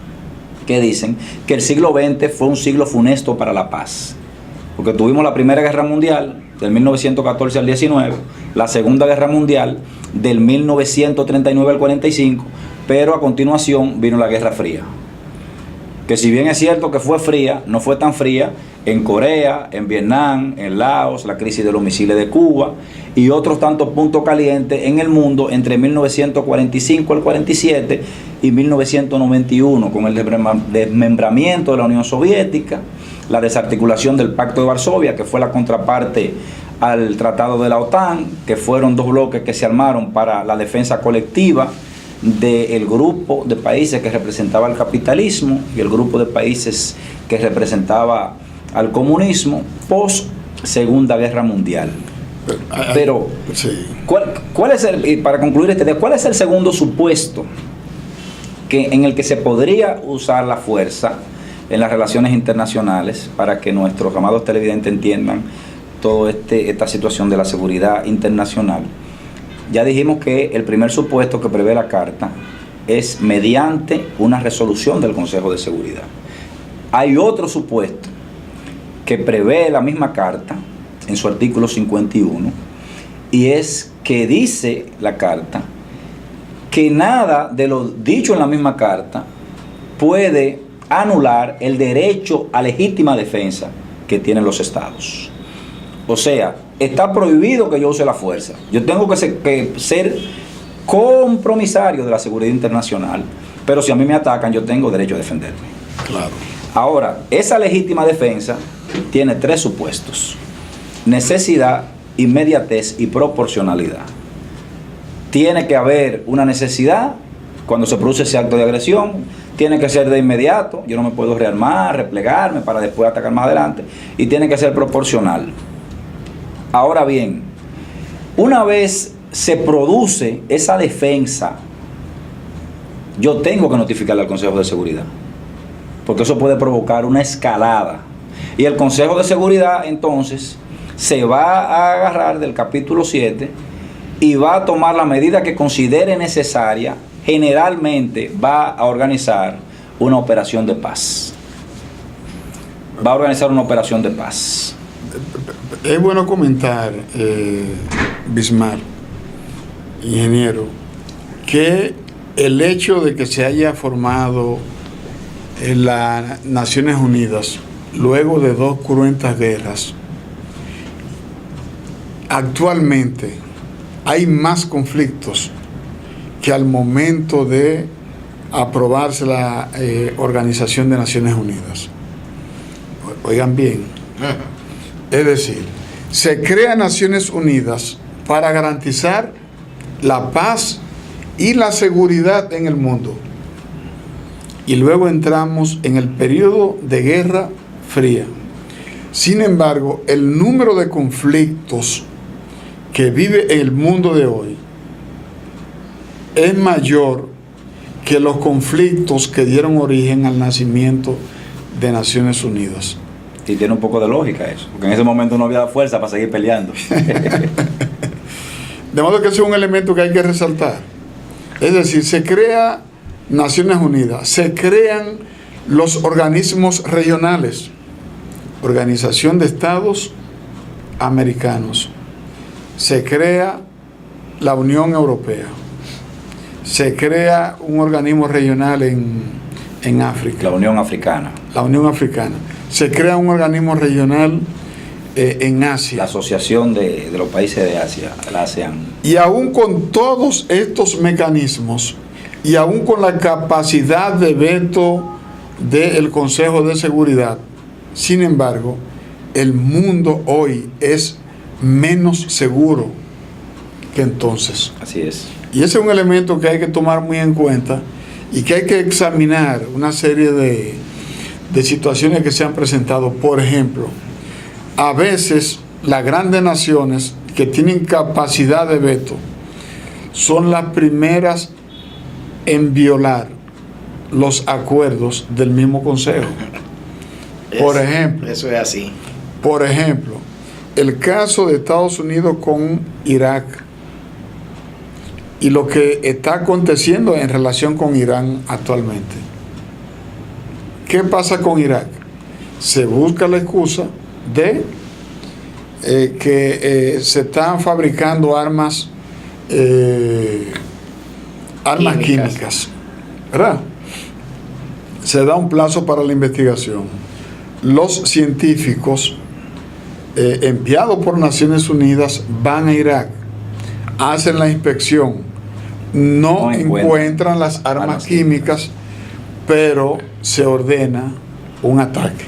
S2: que dicen que el siglo XX fue un siglo funesto para la paz, porque tuvimos la Primera Guerra Mundial del 1914 al 19, la Segunda Guerra Mundial del 1939 al 45, pero a continuación vino la Guerra Fría, que si bien es cierto que fue fría, no fue tan fría en Corea, en Vietnam, en Laos, la crisis de los misiles de Cuba y otros tantos puntos calientes en el mundo entre 1945 al 47 y 1991, con el desmembramiento de la Unión Soviética, la desarticulación del Pacto de Varsovia, que fue la contraparte al Tratado de la OTAN, que fueron dos bloques que se armaron para la defensa colectiva del grupo de países que representaba el capitalismo y el grupo de países que representaba al comunismo post Segunda Guerra Mundial. Pero,
S4: sí.
S2: ¿cuál es para concluir ¿cuál es el segundo supuesto en el que se podría usar la fuerza en las relaciones internacionales para que nuestros amados televidentes entiendan toda esta situación de la seguridad internacional? Ya dijimos que el primer supuesto que prevé la Carta es mediante una resolución del Consejo de Seguridad. Hay otro supuesto que prevé la misma Carta en su artículo 51, y es que dice la Carta que nada de lo dicho en la misma Carta puede anular el derecho a legítima defensa que tienen los estados. O sea, está prohibido que yo use la fuerza. Yo tengo que ser compromisario de la seguridad internacional, pero si a mí me atacan, yo tengo derecho a defenderme.
S4: Claro.
S2: Ahora, esa legítima defensa tiene tres supuestos: necesidad, inmediatez y proporcionalidad. Tiene que haber una necesidad cuando se produce ese acto de agresión, tiene que ser de inmediato, yo no me puedo rearmar, replegarme para después atacar más adelante, y tiene que ser proporcional. Ahora bien, una vez se produce esa defensa, yo tengo que notificarle al Consejo de Seguridad, porque eso puede provocar una escalada. Y el Consejo de Seguridad entonces se va a agarrar del capítulo 7 y va a tomar la medida que considere necesaria. Generalmente va a organizar una operación de paz. Va a organizar una operación de paz.
S4: Es bueno comentar, Bismarck, ingeniero, que el hecho de que se haya formado en las Naciones Unidas luego de dos cruentas guerras, actualmente hay más conflictos que al momento de aprobarse la Organización de Naciones Unidas. Oigan bien, es decir, se crea Naciones Unidas para garantizar la paz y la seguridad en el mundo. Y luego entramos en el periodo de Guerra Fría. Sin embargo, el número de conflictos que vive el mundo de hoy es mayor que los conflictos que dieron origen al nacimiento de Naciones Unidas.
S2: Y tiene un poco de lógica eso, porque en ese momento no había fuerza para seguir peleando.
S4: De modo que ese es un elemento que hay que resaltar. Es decir, se crea Naciones Unidas, se crean los organismos regionales, Organización de Estados Americanos, se crea la Unión Europea, se crea un organismo regional en África.
S2: La Unión Africana.
S4: La Unión Africana. Se crea un organismo regional en Asia.
S2: La Asociación de los Países de Asia, la ASEAN.
S4: Y aún con todos estos mecanismos, y aún con la capacidad de veto del Consejo de Seguridad, sin embargo, el mundo hoy es menos seguro que entonces.
S2: Así es.
S4: Y ese es un elemento que hay que tomar muy en cuenta y que hay que examinar una serie de situaciones que se han presentado. Por ejemplo, a veces las grandes naciones que tienen capacidad de veto son las primeras en violar los acuerdos del mismo Consejo. Por ejemplo,
S1: eso es así.
S4: Por ejemplo, el caso de Estados Unidos con Irak y lo que está aconteciendo en relación con Irán actualmente. ¿Qué pasa con Irak? Se busca la excusa de que se están fabricando armas químicas, ¿verdad? Se da un plazo para la investigación. Los científicos enviados por Naciones Unidas van a Irak, hacen la inspección, no encuentran las armas químicas, pero se ordena un ataque.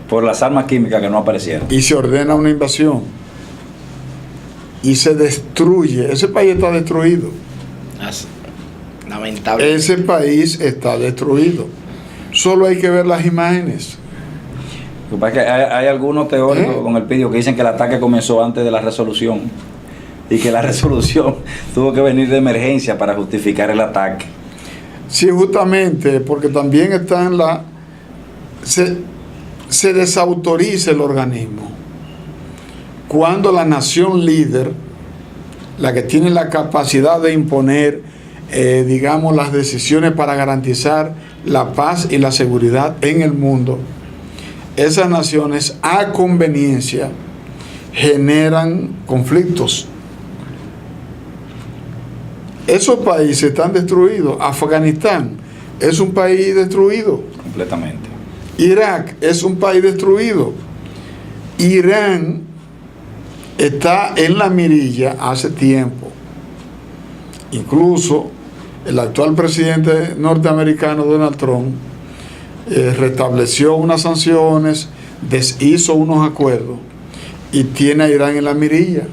S2: Por las armas químicas que no aparecieron.
S4: Y se ordena una invasión. Y se destruye. Ese país está destruido.
S1: Lamentable.
S4: Ese país está destruido. Solo hay que ver las imágenes.
S2: Lo que pasa es que hay algunos teóricos con el Pidio que dicen que el ataque comenzó antes de la resolución y que la resolución tuvo que venir de emergencia para justificar el ataque.
S4: Sí, justamente, porque también está en la... Se desautoriza el organismo cuando la nación líder, la que tiene la capacidad de imponer, digamos, las decisiones para garantizar la paz y la seguridad en el mundo, esas naciones a conveniencia generan conflictos. Esos países están destruidos. Afganistán es un país destruido.
S2: Completamente.
S4: Irak es un país destruido. Irán está en la mirilla hace tiempo. Incluso el actual presidente norteamericano Donald Trump restableció unas sanciones, deshizo unos acuerdos y tiene a Irán en la mirilla,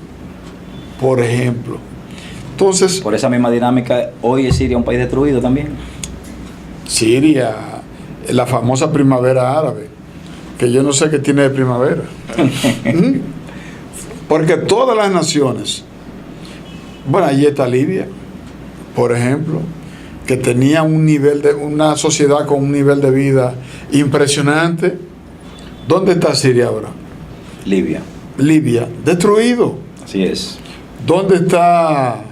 S4: por ejemplo. Entonces,
S2: por esa misma dinámica, hoy es Siria un país destruido también.
S4: Siria, la famosa primavera árabe, que yo no sé qué tiene de primavera. Porque todas las naciones, bueno, allí está Libia, por ejemplo, que tenía una sociedad con un nivel de vida impresionante. ¿Dónde está Siria ahora?
S2: Libia.
S4: Libia, destruido.
S2: Así es.
S4: ¿Dónde está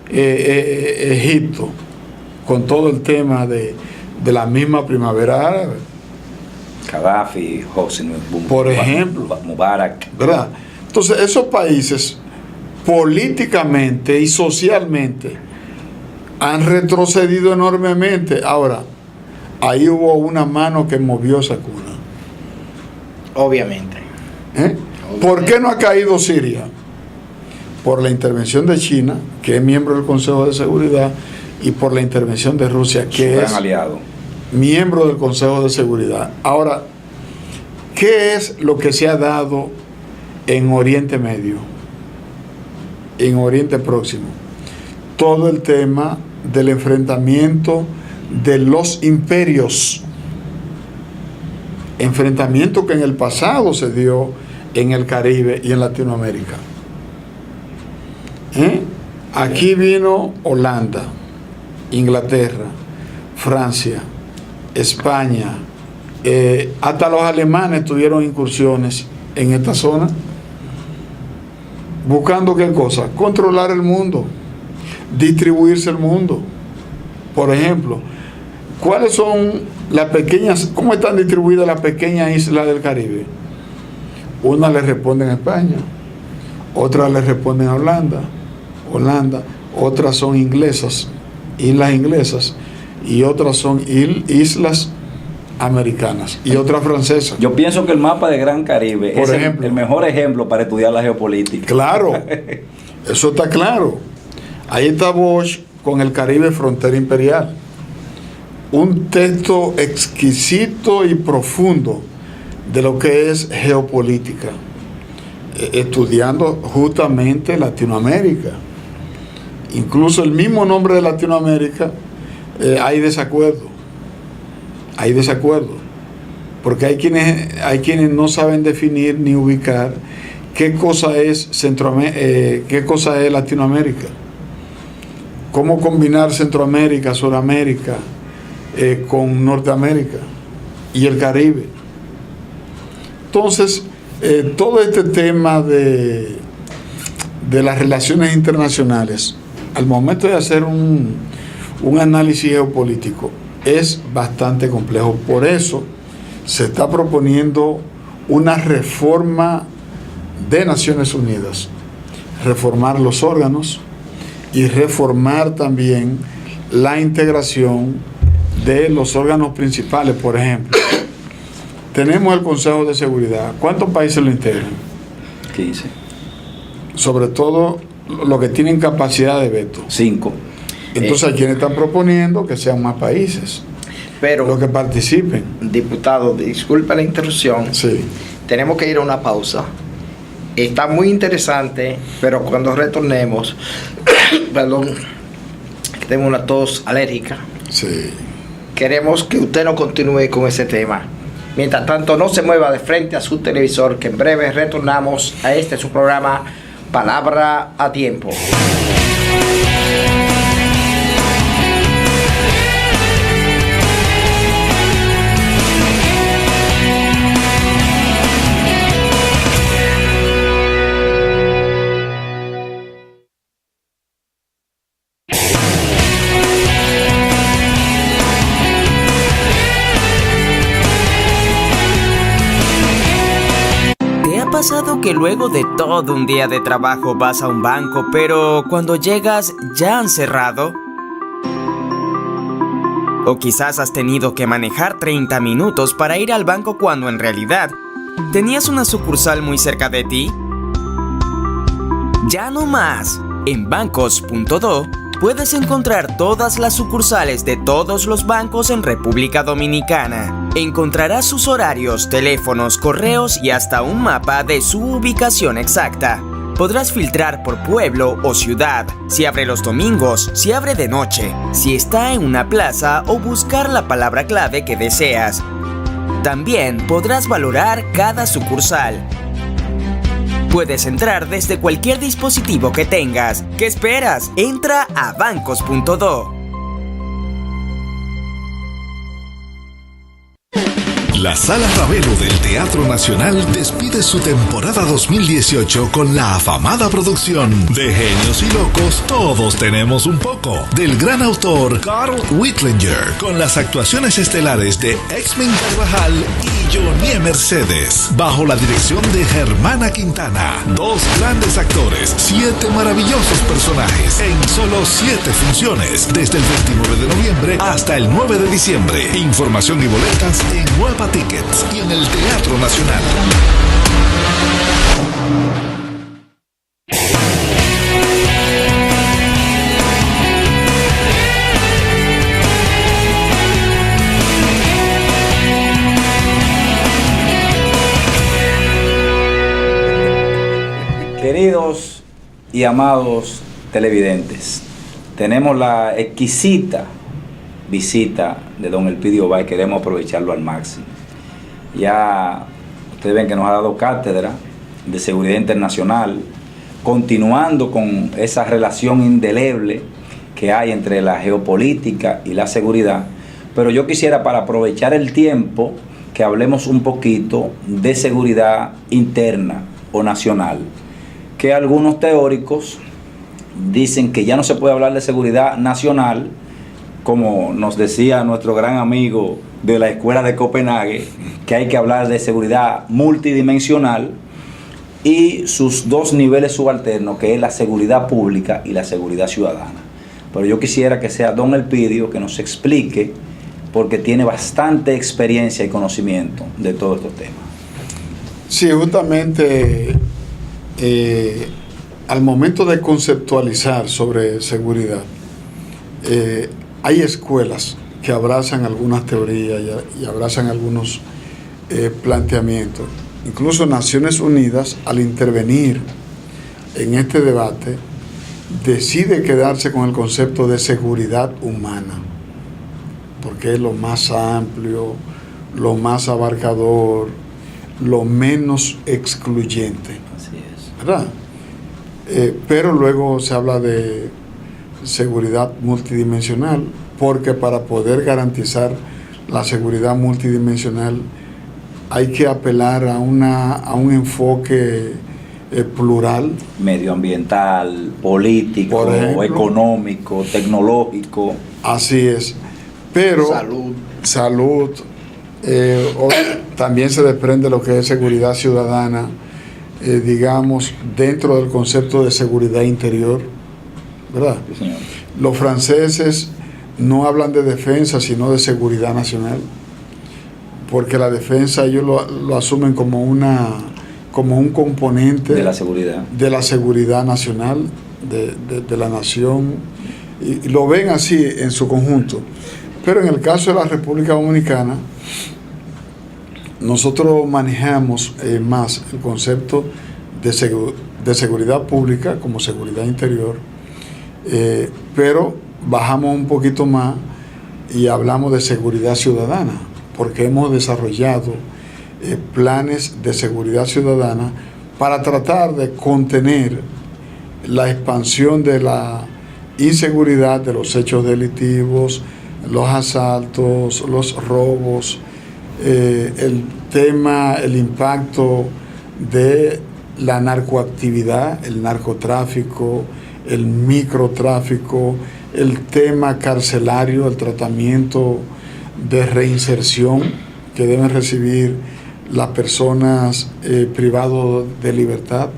S4: Egipto? Con todo el tema de la misma primavera árabe.
S2: Gaddafi, Hosni,
S4: por ejemplo,
S2: Mubarak.
S4: ¿Verdad? Entonces, esos países políticamente y socialmente han retrocedido enormemente. Ahora, ahí hubo una mano que movió esa cuna.
S1: Obviamente.
S4: ¿Por qué no ha caído Siria? Por la intervención de China, que es miembro del Consejo de Seguridad, y por la intervención de Rusia, que es
S2: aliado,
S4: miembro del Consejo de Seguridad. Ahora, ¿qué es lo que se ha dado en Oriente Medio, en Oriente Próximo? Todo el tema del enfrentamiento de los imperios, enfrentamiento que en el pasado se dio en el Caribe y en Latinoamérica. Aquí vino Holanda, Inglaterra, Francia, España, hasta los alemanes tuvieron incursiones en esta zona, buscando ¿qué cosa? Controlar el mundo, distribuirse el mundo. Por ejemplo, ¿cuáles son las pequeñas, cómo están distribuidas las pequeñas islas del Caribe? Una le responde en España, otras le responden a Holanda, otras son inglesas, islas inglesas, y otras son islas americanas y otras francesas.
S2: Yo pienso que el mapa de Gran Caribe
S4: Por
S2: es
S4: ejemplo,
S2: el mejor ejemplo para estudiar la geopolítica.
S4: Claro, eso está claro. Ahí está Bosch con el Caribe Frontera Imperial. Un texto exquisito y profundo de lo que es geopolítica, estudiando justamente Latinoamérica. Incluso el mismo nombre de Latinoamérica, hay desacuerdo, porque hay quienes no saben definir ni ubicar qué cosa es qué cosa es Latinoamérica, cómo combinar Centroamérica, Suramérica, con Norteamérica y el Caribe. Entonces, todo este tema de las relaciones internacionales, al momento de hacer un análisis geopolítico, es bastante complejo. Por eso se está proponiendo una reforma de Naciones Unidas, reformar los órganos y reformar también la integración de los órganos principales. Por ejemplo, tenemos el Consejo de Seguridad. ¿Cuántos países lo integran?
S2: 15.
S4: Sobre todo los que tienen capacidad de veto.
S2: 5.
S4: Entonces, hay quienes están proponiendo que sean más países
S1: Pero,
S4: los que participen.
S1: diputado, disculpa la interrupción.
S4: Sí.
S1: Tenemos que ir a una pausa. Está muy interesante, pero cuando retornemos, perdón, que tengo una tos alérgica,
S4: Sí.
S1: queremos que usted no continúe con ese tema. Mientras tanto, no se mueva de frente a su televisor, que en breve retornamos a su programa Palabra a Tiempo.
S5: ¿Te ha pasado que luego de todo un día de trabajo vas a un banco, pero cuando llegas ya han cerrado? O quizás has tenido que manejar 30 minutos para ir al banco cuando en realidad tenías una sucursal muy cerca de ti. Ya no más. En bancos.do puedes encontrar todas las sucursales de todos los bancos en República Dominicana. Encontrarás sus horarios, teléfonos, correos y hasta un mapa de su ubicación exacta. Podrás filtrar por pueblo o ciudad, si abre los domingos, si abre de noche, si está en una plaza o buscar la palabra clave que deseas. También podrás valorar cada sucursal. Puedes entrar desde cualquier dispositivo que tengas. ¿Qué esperas? Entra a bancos.do.
S6: La Sala Ravelo del Teatro Nacional despide su temporada 2018 con la afamada producción de Genios y Locos, Todos Tenemos un Poco, del gran autor Carl Whitlinger, con las actuaciones estelares de Exmen Carvajal y Johnny Mercedes, bajo la dirección de Germana Quintana. 2 grandes actores, 7 maravillosos personajes, en solo 7 funciones, desde el 29 de noviembre hasta el 9 de diciembre. Información y boletas en Nueva Tickets y en el Teatro Nacional.
S2: Queridos y amados televidentes, tenemos la exquisita visita de don Elpidio Báez. Queremos aprovecharlo al máximo. Ya ustedes ven que nos ha dado cátedra de seguridad internacional, continuando con esa relación indeleble que hay entre la geopolítica y la seguridad. Pero yo quisiera, para aprovechar el tiempo, que hablemos un poquito de seguridad interna o nacional, que algunos teóricos dicen que ya no se puede hablar de seguridad nacional, como nos decía nuestro gran amigo de la Escuela de Copenhague, que hay que hablar de seguridad multidimensional, y sus dos niveles subalternos, que es la seguridad pública y la seguridad ciudadana. Pero yo quisiera que sea don Elpidio que nos explique, porque tiene bastante experiencia y conocimiento de todos estos temas.
S4: Sí, justamente al momento de conceptualizar sobre seguridad, hay escuelas que abrazan algunas teorías y abrazan algunos planteamientos. Incluso Naciones Unidas, al intervenir en este debate, decide quedarse con el concepto de seguridad humana, porque es lo más amplio, lo más abarcador, lo menos excluyente.
S2: Así es.
S4: ¿Verdad? Pero luego se habla de seguridad multidimensional, porque para poder garantizar la seguridad multidimensional hay que apelar a un enfoque plural.
S2: Medioambiental, político,
S4: Por ejemplo,
S2: económico, tecnológico.
S4: Así es. Pero salud, también se desprende lo que es seguridad ciudadana, digamos, dentro del concepto de seguridad interior, ¿verdad?
S2: Sí, señor.
S4: Los franceses no hablan de defensa, sino de seguridad nacional, porque la defensa ellos lo asumen como un componente
S2: De la
S4: seguridad nacional, de la nación, y lo ven así en su conjunto. Pero en el caso de la República Dominicana, nosotros manejamos más el concepto de seguridad pública como seguridad interior, pero bajamos un poquito más y hablamos de seguridad ciudadana, porque hemos desarrollado planes de seguridad ciudadana para tratar de contener la expansión de la inseguridad, de los hechos delictivos, los asaltos, los robos, el impacto de la narcoactividad, el narcotráfico, el microtráfico, el tema carcelario, el tratamiento de reinserción que deben recibir las personas privadas de libertad.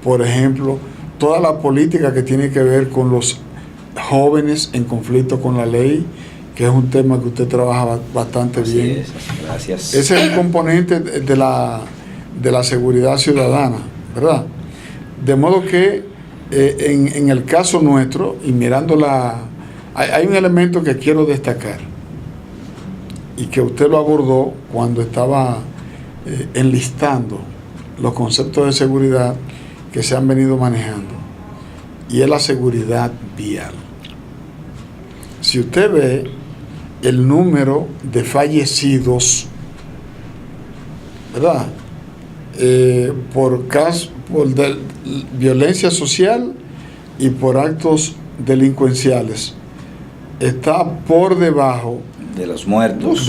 S4: Por ejemplo, toda la política que tiene que ver con los jóvenes en conflicto con la ley, que es un tema que usted trabaja bastante bien.
S2: Gracias.
S4: Ese es un componente de la seguridad ciudadana, ¿verdad? De modo que en el caso nuestro, y mirándola, hay un elemento que quiero destacar, y que usted lo abordó cuando estaba enlistando los conceptos de seguridad que se han venido manejando, y es la seguridad vial. Si usted ve el número de fallecidos, ¿verdad? Por violencia social y por actos delincuenciales, está por debajo
S2: de los muertos.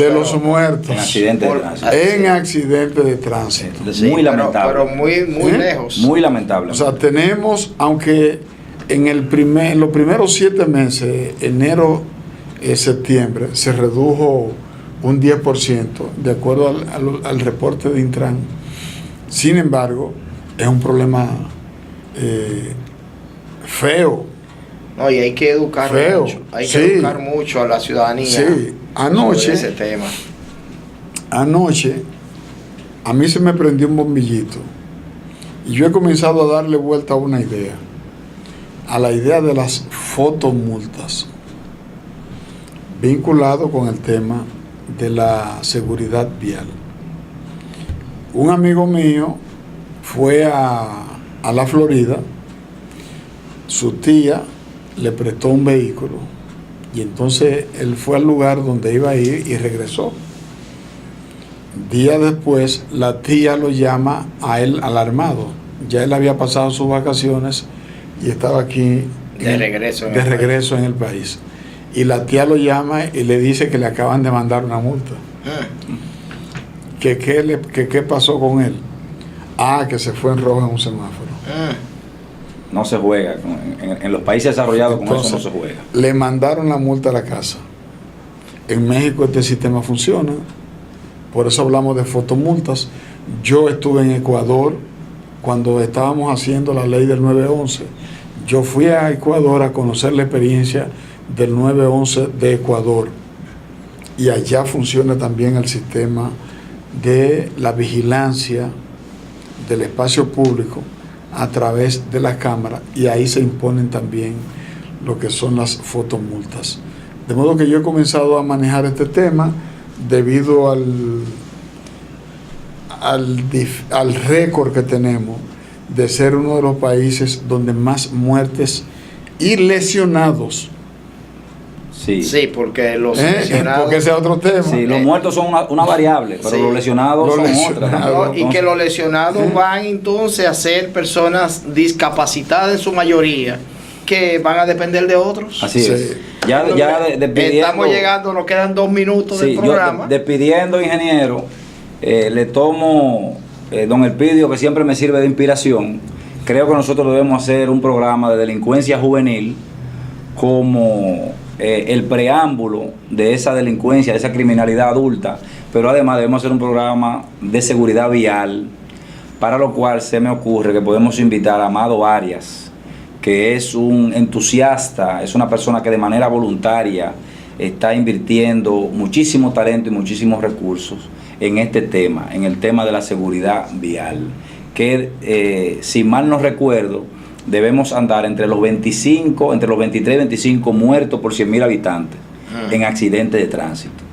S4: En accidentes de tránsito.
S1: Sí,
S2: muy lamentable.
S1: Pero muy lejos.
S2: Muy lamentable.
S4: O sea, tenemos, aunque en los primeros 7 meses, enero, septiembre, se redujo un 10%, de acuerdo al reporte de Intran. Sin embargo, es un problema feo.
S1: No, y hay que educar mucho. Hay que educar mucho a la ciudadanía.
S4: Sí, anoche,
S1: sobre ese tema.
S4: Anoche, a mí se me prendió un bombillito y yo he comenzado a darle vuelta a una idea, a la idea de las fotomultas, vinculado con el tema de la seguridad vial. Un amigo mío fue a la Florida, su tía le prestó un vehículo y entonces él fue al lugar donde iba a ir y regresó. Días después la tía lo llama a él alarmado. Ya él había pasado sus vacaciones y estaba aquí
S1: de regreso
S4: en el país. Y la tía lo llama y le dice que le acaban de mandar una multa. ¿Qué pasó con él? Que se fue en rojo en un semáforo.
S2: No se juega. En los países desarrollados
S4: entonces,
S2: con eso no se juega.
S4: Le mandaron la multa a la casa. En México este sistema funciona. Por eso hablamos de fotomultas. Yo estuve en Ecuador cuando estábamos haciendo la ley del 911. Yo fui a Ecuador a conocer la experiencia del 911 de Ecuador, y allá funciona también el sistema de la vigilancia del espacio público a través de las cámaras, y ahí se imponen también lo que son las fotomultas. De modo que yo he comenzado a manejar este tema debido al récord que tenemos de ser uno de los países donde más muertes y lesionados.
S1: Sí, porque los lesionados...
S4: Porque ese es otro tema.
S2: Sí, los muertos son una variable, pero los lesionados son otra.
S1: No, y que los lesionados van entonces a ser personas discapacitadas en su mayoría, que van a depender de otros.
S2: Así es. Ya despidiendo...
S1: Estamos llegando, nos quedan 2 minutos del programa.
S2: Despidiendo, ingeniero, le tomo, don Elpidio, que siempre me sirve de inspiración. Creo que nosotros debemos hacer un programa de delincuencia juvenil como el preámbulo de esa delincuencia, de esa criminalidad adulta, pero además debemos hacer un programa de seguridad vial, para lo cual se me ocurre que podemos invitar a Amado Arias, que es un entusiasta, es una persona que de manera voluntaria está invirtiendo muchísimo talento y muchísimos recursos en este tema, en el tema de la seguridad vial, que si mal no recuerdo, debemos andar entre los 23 y 25 muertos por 100.000 habitantes en accidentes de tránsito,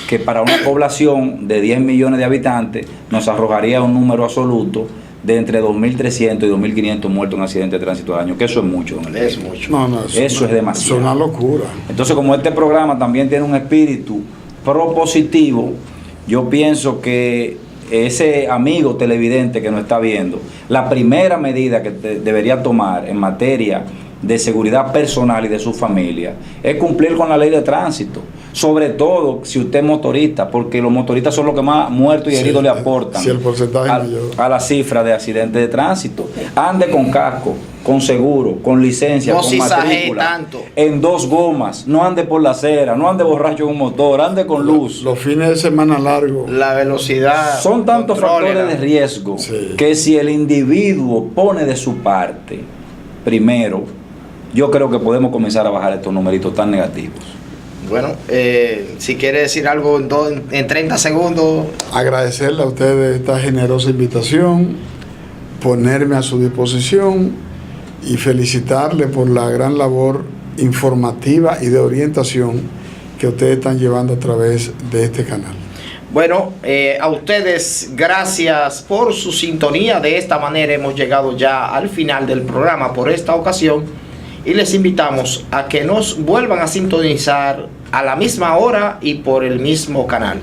S2: que para una población de 10 millones de habitantes nos arrojaría un número absoluto de entre 2.300 y 2.500 muertos en accidentes de tránsito al año, que eso es mucho.
S1: Es mucho.
S2: Eso es demasiado.
S4: Es una locura.
S2: Entonces, como este programa también tiene un espíritu propositivo, yo pienso que ese amigo televidente que nos está viendo, la primera medida que debería tomar en materia de seguridad personal y de su familia es cumplir con la ley de tránsito, sobre todo si usted es motorista, porque los motoristas son los que más muertos y heridos le aportan
S4: el porcentaje
S2: a la cifra de accidentes de tránsito. Ande con casco, con seguro, con licencia,
S1: no
S2: con matrícula,
S1: tanto.
S2: En 2 gomas, no ande por la acera, no ande borracho en un motor, ande con luz.
S4: Los fines de semana largos,
S1: la velocidad,
S2: son tantos factores de riesgo que si el individuo pone de su parte primero, yo creo que podemos comenzar a bajar estos numeritos tan negativos.
S1: Bueno, si quiere decir algo en 30 segundos.
S4: Agradecerle a ustedes esta generosa invitación, ponerme a su disposición y felicitarle por la gran labor informativa y de orientación que ustedes están llevando a través de este canal.
S1: Bueno, a ustedes gracias por su sintonía. De esta manera hemos llegado ya al final del programa por esta ocasión, y les invitamos a que nos vuelvan a sintonizar a la misma hora y por el mismo canal.